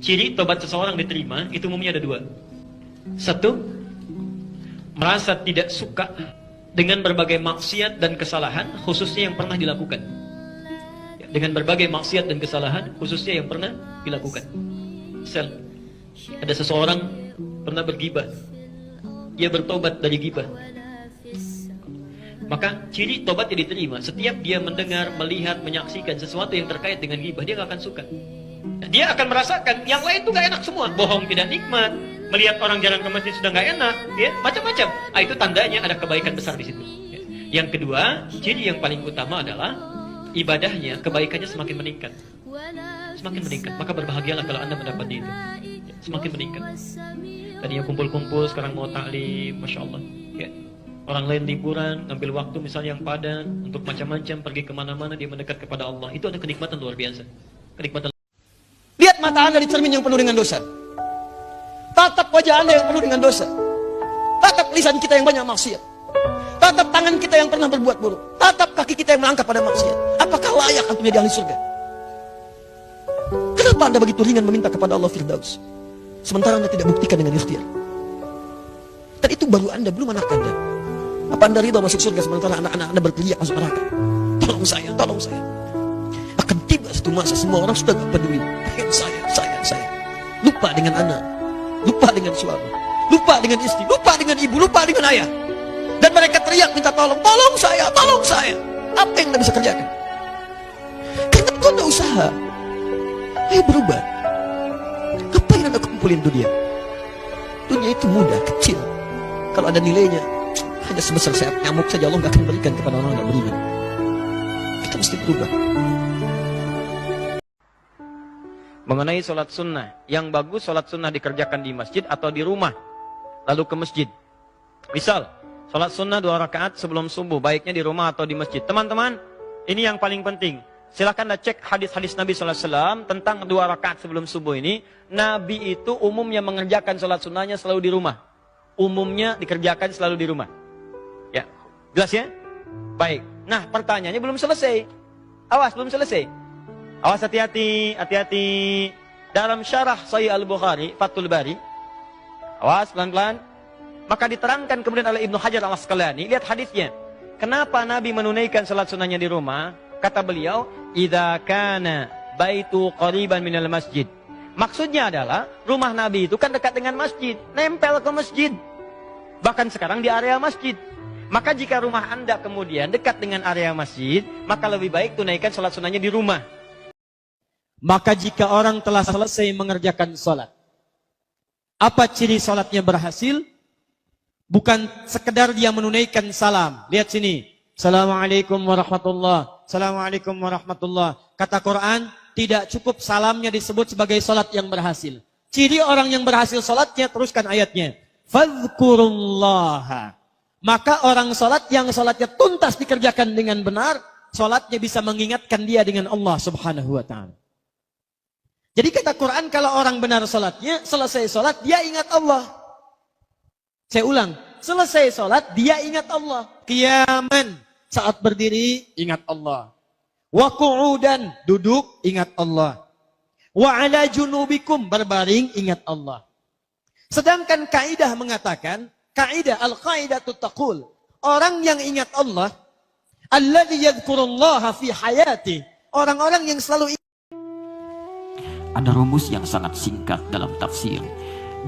Ciri tobat seseorang diterima itu umumnya ada dua. Satu, merasa tidak suka dengan berbagai maksiat dan kesalahan, khususnya yang pernah dilakukan. Dengan berbagai maksiat dan kesalahan, khususnya yang pernah dilakukan. Misal, ada seseorang pernah bergibah, dia bertobat dari gibah. Maka ciri tobatnya diterima setiap dia mendengar, melihat, menyaksikan sesuatu yang terkait dengan gibah, dia gak akan suka. Dia akan merasakan yang lain tuh gak enak semua. Bohong tidak nikmat, melihat orang jalan ke masjid sudah gak enak, ya macam-macam. Itu tandanya ada kebaikan besar di situ. Yang kedua, ciri yang paling utama adalah ibadahnya, kebaikannya semakin meningkat. Semakin meningkat. Maka berbahagialah kalau Anda mendapati itu. Semakin meningkat. Tadinya kumpul-kumpul, sekarang mau taklim, masya Allah. Ya. Orang lain liburan, ambil waktu misalnya yang padat untuk macam-macam, pergi kemana-mana, dia mendekat kepada Allah. Itu ada kenikmatan luar biasa. Kenikmatan. Lihat mata Anda di cermin yang penuh dengan dosa. Tatap wajah Anda yang penuh dengan dosa. Tatap lisan kita yang banyak maksiat. Tatap tangan kita yang pernah berbuat buruk. Tatap kaki kita yang melangkah pada maksiat. Apakah layak untuk menjadi ahli surga? Kenapa Anda begitu ringan meminta kepada Allah Firdaus, sementara Anda tidak buktikan dengan ikhtiar? Dan itu baru Anda, belum anak Anda. Apa Anda ridha masuk surga sementara anak-anak Anda berteriak masuk neraka? Tolong saya, tolong saya. Akan tiba satu masa semua orang sudah tak peduli. Saya. Lupa dengan anak, lupa dengan suami, lupa dengan istri, lupa dengan ibu, lupa dengan ayah. Dan mereka teriak minta tolong, tolong saya, tolong saya. Apa yang Anda bisa kerjakan? Karena itu Anda usaha. Ayo berubah. Apa yang Anda kumpulin dunia? Dunia itu mudah, kecil. Kalau ada nilainya hanya sebesar sayap nyamuk saja, Allah gak akan berikan kepada orang yang gak beriman. Kita mesti berubah. Mengenai sholat sunnah, yang bagus sholat sunnah dikerjakan di masjid atau di rumah, lalu ke masjid. Misal, sholat sunnah 2 rakaat sebelum subuh, baiknya di rumah atau di masjid. Teman-teman, ini yang paling penting. Silakan anda cek hadis-hadis Nabi SAW tentang 2 rakaat sebelum subuh ini. Nabi itu umumnya mengerjakan sholat sunnahnya selalu di rumah. Umumnya dikerjakan selalu di rumah. Ya, jelas ya? Baik. Nah, pertanyaannya belum selesai. Awas, belum selesai. Awas, hati-hati, hati-hati. Dalam syarah Sahih Al-Bukhari, Fathul Bari. Awas, pelan-pelan. Maka diterangkan kemudian oleh Ibnu Hajar Al-Asqalani. Lihat hadisnya. Kenapa Nabi menunaikan salat sunnahnya di rumah? Kata beliau, idza kana baitu qariban minal masjid. Maksudnya adalah, rumah Nabi itu kan dekat dengan masjid. Nempel ke masjid. Bahkan sekarang di area masjid. Maka jika rumah anda kemudian dekat dengan area masjid, maka lebih baik tunaikan salat sunnahnya di rumah. Maka jika orang telah selesai mengerjakan sholat, apa ciri sholatnya berhasil? Bukan sekedar dia menunaikan salam. Lihat sini. Assalamualaikum warahmatullah. Assalamualaikum warahmatullah. Kata Quran, tidak cukup salamnya disebut sebagai sholat yang berhasil. Ciri orang yang berhasil sholatnya, teruskan ayatnya. Fadhkurullaha. Maka orang sholat yang sholatnya tuntas dikerjakan dengan benar, sholatnya bisa mengingatkan dia dengan Allah subhanahu wa ta'ala. Jadi kata Quran, kalau orang benar sholatnya, selesai sholat, dia ingat Allah. Saya ulang, selesai sholat, dia ingat Allah. Qiyaman, saat berdiri, ingat Allah. Wa qu'udan, duduk, ingat Allah. Wa ala junubikum, berbaring, ingat Allah. Sedangkan kaidah mengatakan, kaidah al-qaidatu taqul, orang yang ingat Allah, alladzi yadhkurullaha fi hayati, orang-orang yang selalu Ada rumus yang sangat singkat dalam tafsir.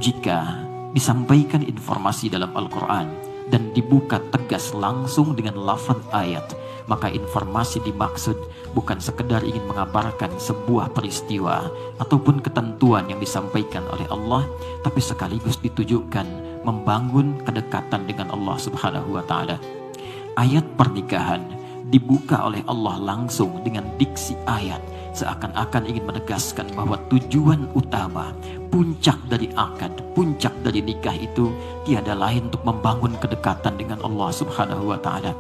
Jika disampaikan informasi dalam Al-Quran dan dibuka tegas langsung dengan lafaz ayat, maka informasi dimaksud bukan sekedar ingin mengabarkan sebuah peristiwa ataupun ketentuan yang disampaikan oleh Allah, tapi sekaligus ditujukan membangun kedekatan dengan Allah Subhanahu wa Ta'ala. Ayat pernikahan dibuka oleh Allah langsung dengan diksi ayat, seakan-akan ingin menegaskan bahwa tujuan utama, puncak dari akad, puncak dari nikah itu tiada lain untuk membangun kedekatan dengan Allah Subhanahu wa Ta'ala.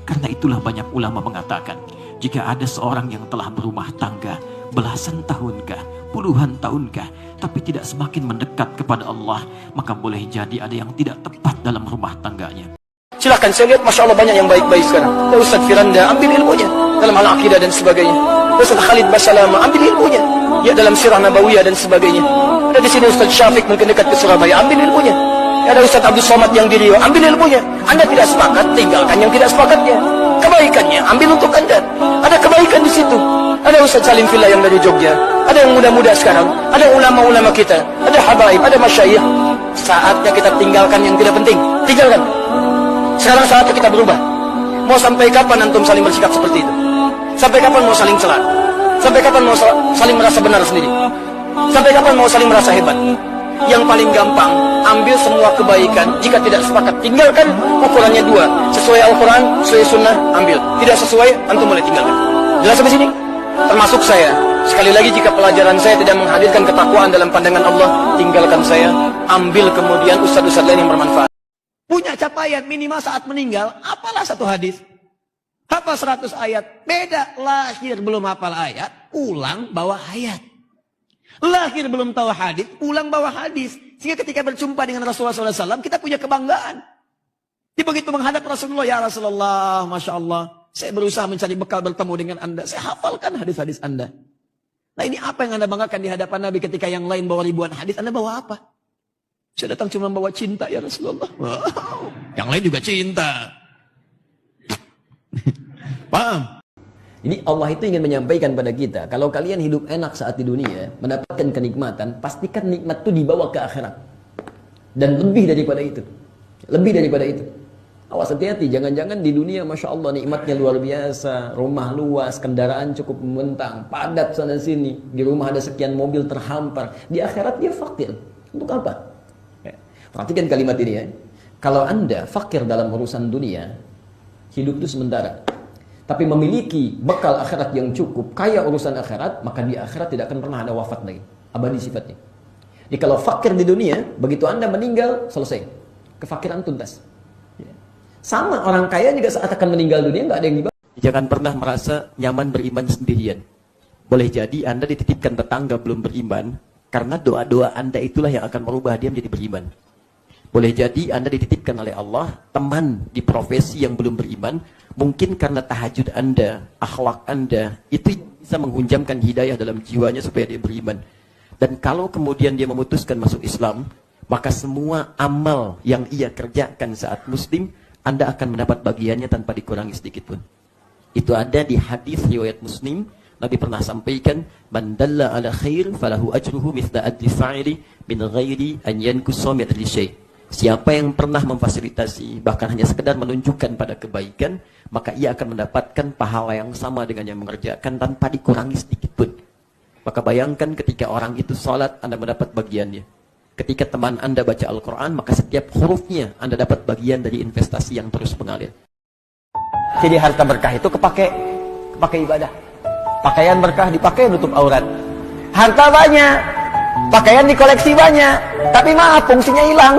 Karena itulah banyak ulama mengatakan, jika ada seorang yang telah berumah tangga belasan tahunkah, puluhan tahunkah, tapi tidak semakin mendekat kepada Allah, maka boleh jadi ada yang tidak tepat dalam rumah tangganya. Silahkan, saya lihat Masya Allah banyak yang baik-baik sekarang. Ya Ustaz Firanda, ambil ilmunya dalam hal akidah dan sebagainya. Ustaz Khalid Basalama, ambil ilmunya. Ya dalam sirah Nabawiyah dan sebagainya. Ada di sini Ustaz Syafiq mungkin dekat ke Surabaya, ambil ilmunya. Ada Ustaz Abdul Somad yang di Riau, ambil ilmunya. Anda tidak sepakat, tinggalkan yang tidak sepakatnya. Kebaikannya ambil untuk Anda. Ada kebaikan di situ. Ada Ustaz Salim Fillah yang dari Jogja. Ada yang muda-muda sekarang. Ada ulama-ulama kita. Ada habaib, ada masyayikh. Saatnya kita tinggalkan yang tidak penting. Tinggalkan. Sekarang saatnya kita berubah. Mau sampai kapan antum saling bersikap seperti itu? Sampai kapan mau saling celah? Sampai kapan mau saling merasa benar sendiri? Sampai kapan mau saling merasa hebat? Yang paling gampang, ambil semua kebaikan. Jika tidak sepakat, tinggalkan. Ukurannya dua. Sesuai Al-Quran, sesuai Sunnah, ambil. Tidak sesuai, antum boleh tinggalkan. Jelas sampai sini? Termasuk saya. Sekali lagi, jika pelajaran saya tidak menghadirkan ketakwaan dalam pandangan Allah, tinggalkan saya. Ambil kemudian ustadz-ustadz lain yang bermanfaat. Punya capaian minimal saat meninggal, apalah satu hadis. Hafal 100 ayat. Beda, lahir belum hafal ayat, pulang bawa ayat. Lahir belum tahu hadis, pulang bawa hadis. Sehingga ketika berjumpa dengan Rasulullah SAW, kita punya kebanggaan. Dia begitu menghadap Rasulullah, ya Rasulullah, Masya Allah, saya berusaha mencari bekal bertemu dengan Anda. Saya hafalkan hadis-hadis Anda. Nah ini apa yang Anda banggakan di hadapan Nabi ketika yang lain bawa ribuan hadis, Anda bawa apa? Saya datang cuma bawa cinta ya Rasulullah. Wow. Yang lain juga cinta. Paham? Ini Allah itu ingin menyampaikan pada kita, kalau kalian hidup enak saat di dunia, mendapatkan kenikmatan, pastikan nikmat itu dibawa ke akhirat. Dan lebih daripada itu. Lebih daripada itu. Awas hati-hati, jangan-jangan di dunia Masya Allah nikmatnya luar biasa, rumah luas, kendaraan cukup membentang, padat sana sini, di rumah ada sekian mobil terhampar. Di akhirat dia fakir. Untuk apa? Perhatikan kalimat ini ya. Kalau Anda fakir dalam urusan dunia, hidup itu sementara. Tapi memiliki bekal akhirat yang cukup, kaya urusan akhirat, maka di akhirat tidak akan pernah ada wafat lagi. Abadi sifatnya. Jadi kalau fakir di dunia, begitu Anda meninggal, selesai. Kefakiran tuntas. Sama orang kaya juga saat akan meninggal dunia, nggak ada yang dibawa. Jangan pernah merasa nyaman beriman sendirian. Boleh jadi Anda dititipkan tetangga belum beriman, karena doa-doa Anda itulah yang akan merubah dia menjadi beriman. Boleh jadi Anda dititipkan oleh Allah teman di profesi yang belum beriman, mungkin karena tahajud Anda, akhlak Anda, itu bisa menghunjamkan hidayah dalam jiwanya supaya dia beriman. Dan kalau kemudian dia memutuskan masuk Islam, maka semua amal yang ia kerjakan saat Muslim, Anda akan mendapat bagiannya tanpa dikurangi sedikit pun. Itu ada di hadis riwayat Muslim. Nabi pernah sampaikan, man dalla ala khair falahu ajruhu mithla ajri fa'ili min ghairi an yankusa min ajri syai'. Siapa yang pernah memfasilitasi, bahkan hanya sekedar menunjukkan pada kebaikan, maka ia akan mendapatkan pahala yang sama dengan yang mengerjakan tanpa dikurangi sedikit pun. Maka bayangkan ketika orang itu sholat, Anda mendapat bagiannya. Ketika teman Anda baca Al-Quran, maka setiap hurufnya Anda dapat bagian dari investasi yang terus mengalir. Jadi harta berkah itu kepake ibadah. Pakaian berkah dipakai nutup aurat. Harta banyak, pakaian dikoleksi banyak, tapi maaf fungsinya hilang.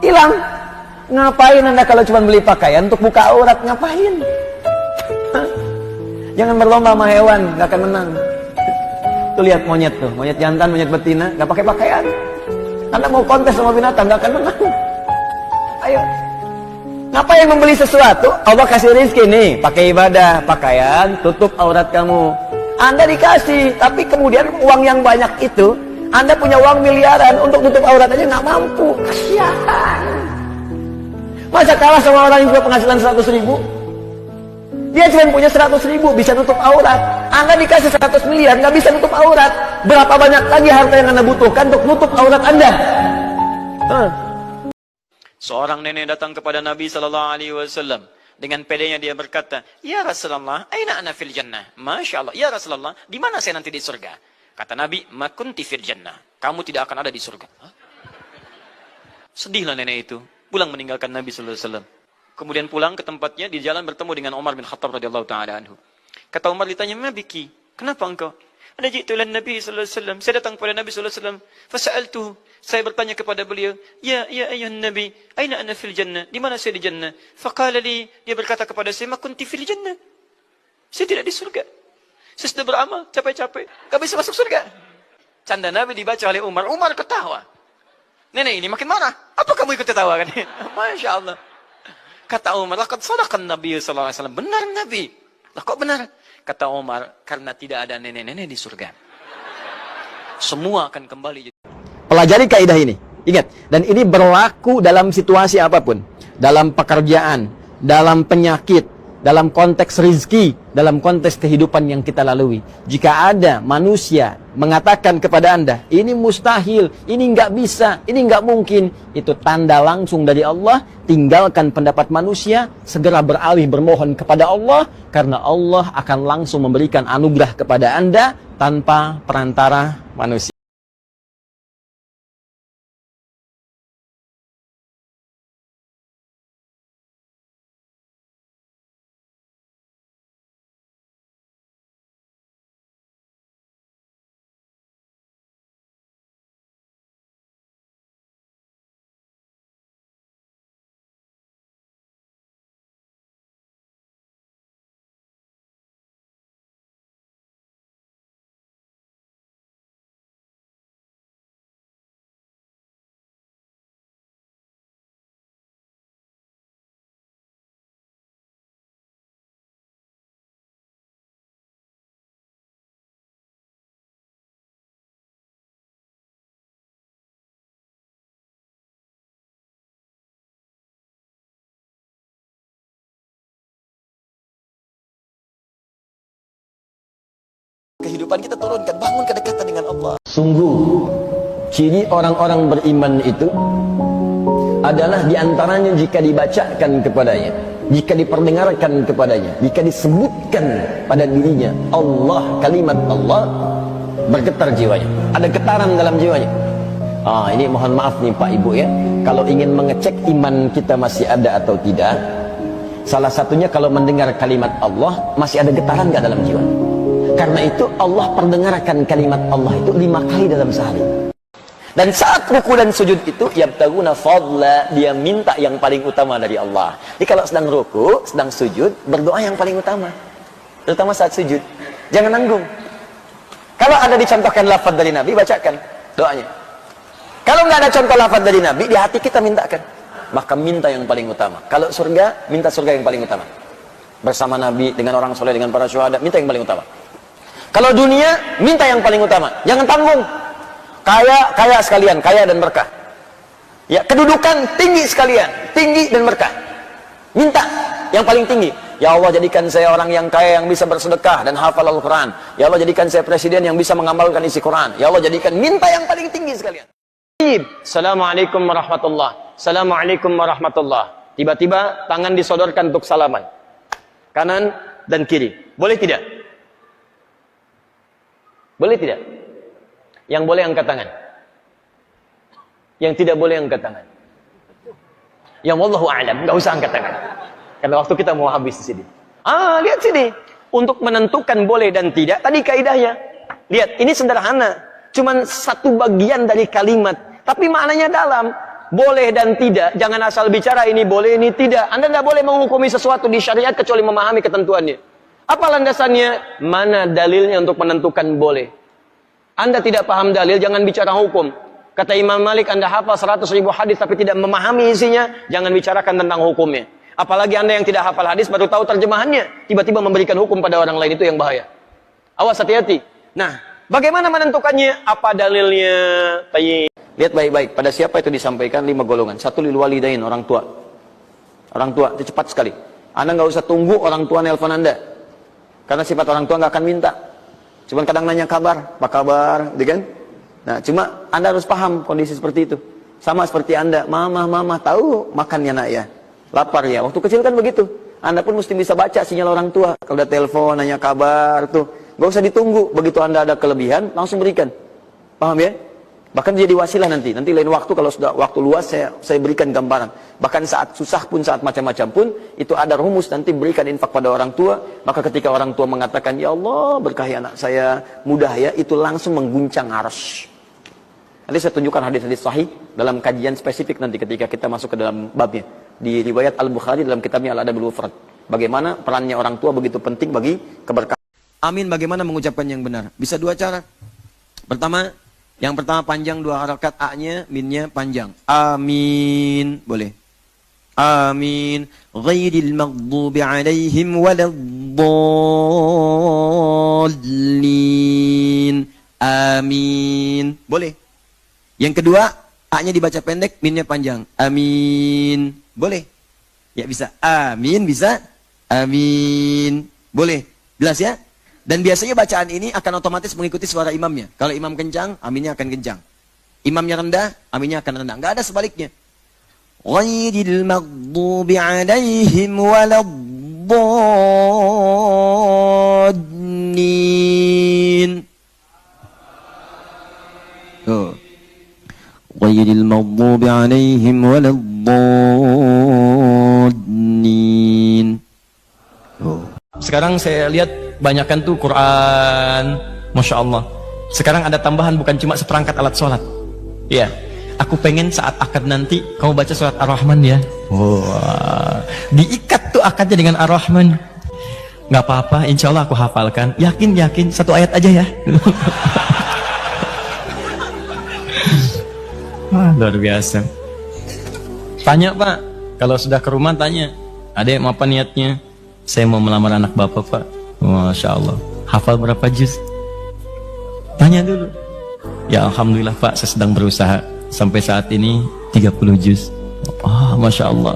Hilang. Ngapain Anda kalau cuma beli pakaian untuk buka aurat? Ngapain? Hah? Jangan berlomba sama hewan, gak akan menang. Tuh lihat monyet tuh, monyet jantan, monyet betina, gak pakai pakaian. Anda mau kontes sama binatang, gak akan menang. Ayo. Ngapain membeli sesuatu? Allah kasih rezeki nih, pakai ibadah, pakaian, tutup aurat kamu. Anda dikasih, tapi kemudian uang yang banyak itu, Anda punya uang miliaran untuk tutup aurat aja nggak mampu. Kasihan. Masa kalah sama orang yang punya penghasilan 100 ribu? Dia cuma punya 100 ribu, bisa tutup aurat. Anda dikasih 100 miliar, nggak bisa tutup aurat. Berapa banyak lagi harta yang Anda butuhkan untuk tutup aurat Anda? Seorang nenek datang kepada Nabi SAW. Dengan pedenya dia berkata, ya Rasulullah, aina ana fil jannah? Masya Allah, ya Rasulullah, di mana saya nanti di surga? Kata Nabi, ma kunti fil jannah. Kamu tidak akan ada di surga. Hah? Sedihlah nenek itu. Pulang meninggalkan Nabi SAW. Kemudian pulang ke tempatnya, di jalan bertemu dengan Umar bin Khattab radhiyallahu ta'ala anhu. Kata Umar ditanya, ma biki? Kenapa engkau? Ana jitu lan Nabi SAW. Saya datang kepada Nabi SAW. Fasa'altuhu. Saya bertanya kepada beliau, ya ayuhan Nabi, aina ana fil jannah? Di mana saya di jannah? Faqala li, dia berkata kepada saya, ma kunti fil jannah. Saya tidak di surga. Saya sudah beramal, capek-capek, gak bisa masuk surga. Canda Nabi dibaca oleh Umar. Umar ketawa. Nenek ini makin marah. Apa kamu ikut ketawa kan? Masya Allah. Kata Umar, laqad sadaqan Nabi SAW. Benar Nabi. Lah kok benar? Kata Umar, karena tidak ada nenek-nenek di surga. semua akan kembali. Pelajari kaidah ini. Ingat, dan ini berlaku dalam situasi apapun. Dalam pekerjaan, dalam penyakit, dalam konteks rizki, dalam konteks kehidupan yang kita lalui. Jika ada manusia mengatakan kepada Anda, ini mustahil, ini nggak bisa, ini nggak mungkin, itu tanda langsung dari Allah. Tinggalkan pendapat manusia, segera beralih bermohon kepada Allah, karena Allah akan langsung memberikan anugerah kepada Anda tanpa perantara manusia. Kehidupan kita turunkan, bangun kedekatan dengan Allah. Sungguh, ciri orang-orang beriman itu adalah diantaranya jika dibacakan kepadanya, jika diperdengarkan kepadanya, jika disebutkan pada dirinya Allah, kalimat Allah, bergetar jiwanya, ada getaran dalam jiwanya. Ini mohon maaf nih Pak Ibu ya, kalau ingin mengecek iman kita masih ada atau tidak, salah satunya kalau mendengar kalimat Allah masih ada getaran nggak dalam jiwa. Karena itu Allah perdengarkan kalimat Allah itu 5 kali dalam sehari. Dan saat ruku dan sujud itu yabtaguna fadla, dia minta yang paling utama dari Allah. Jadi kalau sedang ruku, sedang sujud, berdoa yang paling utama. Terutama saat sujud. Jangan nanggung. Kalau ada dicontohkan lafaz dari Nabi, bacakan doanya. Kalau nggak ada contoh lafaz dari Nabi, di hati kita mintakan. Maka minta yang paling utama. Kalau surga, minta surga yang paling utama. Bersama Nabi, dengan orang soleh, dengan para syuhada, minta yang paling utama. Kalau dunia, minta yang paling utama. Jangan tanggung. Kaya sekalian, kaya dan berkah. Ya, kedudukan tinggi sekalian, tinggi dan berkah. Minta yang paling tinggi. Ya Allah, jadikan saya orang yang kaya yang bisa bersedekah dan hafal Al-Quran. Ya Allah, jadikan saya presiden yang bisa mengamalkan isi Quran. Ya Allah, jadikan minta yang paling tinggi sekalian. Assalamualaikum warahmatullah. Assalamualaikum warahmatullah. Tiba-tiba tangan disodorkan untuk salaman. Kanan dan kiri. Boleh tidak? Boleh tidak? Yang boleh angkat tangan. Yang tidak boleh angkat tangan. Yang wallahu a'lam, enggak usah angkat tangan. Karena waktu kita mau habis di sini. Lihat sini. Untuk menentukan boleh dan tidak, tadi kaidahnya. Lihat, ini sederhana. Cuman satu bagian dari kalimat, tapi maknanya dalam. Boleh dan tidak, jangan asal bicara ini boleh, ini tidak. Anda tidak boleh menghukumi sesuatu di syariat kecuali memahami ketentuannya. Apa landasannya? Mana dalilnya untuk menentukan boleh? Anda tidak paham dalil, jangan bicara hukum. Kata Imam Malik, Anda hafal 100.000 hadis tapi tidak memahami isinya, jangan bicarakan tentang hukumnya. Apalagi Anda yang tidak hafal hadis baru tahu terjemahannya, tiba-tiba memberikan hukum pada orang lain, itu yang bahaya. Awas, hati-hati. Nah, bagaimana menentukannya? Apa dalilnya? Lihat baik-baik, pada siapa itu disampaikan 5 golongan. 1 lil walidain, orang tua. Orang tua, itu cepat sekali. Anda nggak usah tunggu orang tua nelpon Anda. Karena sifat orang tua nggak akan minta. Cuman kadang nanya kabar, apa kabar, gitu kan? Nah, cuma Anda harus paham kondisi seperti itu. Sama seperti Anda, mama, tahu makannya nak ya? Lapar ya? Waktu kecil kan begitu. Anda pun mesti bisa baca sinyal orang tua. Kalau udah telepon, nanya kabar, tuh. Nggak usah ditunggu. Begitu Anda ada kelebihan, langsung berikan. Paham ya? Bahkan jadi wasilah nanti lain waktu kalau sudah waktu luas saya berikan gambaran. Bahkan saat susah pun, saat macam-macam pun, itu ada rumus nanti berikan infak pada orang tua. Maka ketika orang tua mengatakan, ya Allah berkahi anak saya mudah ya, itu langsung mengguncang arsy. Nanti saya tunjukkan hadis-hadis sahih dalam kajian spesifik nanti ketika kita masuk ke dalam babnya. Di riwayat Al-Bukhari dalam kitabnya Al-Adabul Mufrad. Bagaimana perannya orang tua begitu penting bagi keberkahan. Amin, bagaimana mengucapkan yang benar? Bisa 2 cara. Yang pertama panjang 2 harakat A-nya, min-nya panjang. Amin. Boleh. Amin. Ghairil maghdubi alaihim waladdallin. Amin. Boleh. Yang kedua, A-nya dibaca pendek, minnya panjang. Amin. Boleh. Ya bisa. Amin bisa. Amin. Boleh. Jelas ya? Dan biasanya bacaan ini akan otomatis mengikuti suara imamnya. Kalau imam kencang, aminnya akan kencang. Imamnya rendah, aminnya akan rendah. Nggak ada sebaliknya. Ghairil maghdubi alaihim waladdallin. Oh. Ghairil maghdubi alaihim waladdallin. Oh. Sekarang saya lihat banyakkan tuh Quran, Masya Allah. Sekarang ada tambahan bukan cuma seperangkat alat sholat. Ya, aku pengen saat akad nanti kamu baca surat Ar-Rahman ya. Wah, diikat tuh akadnya dengan Ar-Rahman. Nggak apa-apa, insya Allah aku hafalkan. Yakin, satu ayat aja ya. Wah, luar biasa. Tanya Pak, kalau sudah ke rumah tanya, adek mau apa niatnya? Saya mau melamar anak bapak Pak. Masya Allah. Hafal berapa juz? Tanya dulu. Ya Alhamdulillah Pak, saya sedang berusaha. Sampai saat ini 30 juz. Oh, Masya Allah.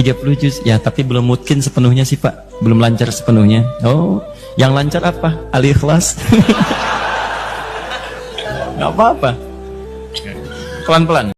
30 juz. Ya tapi belum mungkin sepenuhnya sih Pak. Belum lancar sepenuhnya. Oh, yang lancar apa? Al-Ikhlas. Gak apa-apa. Pelan-pelan.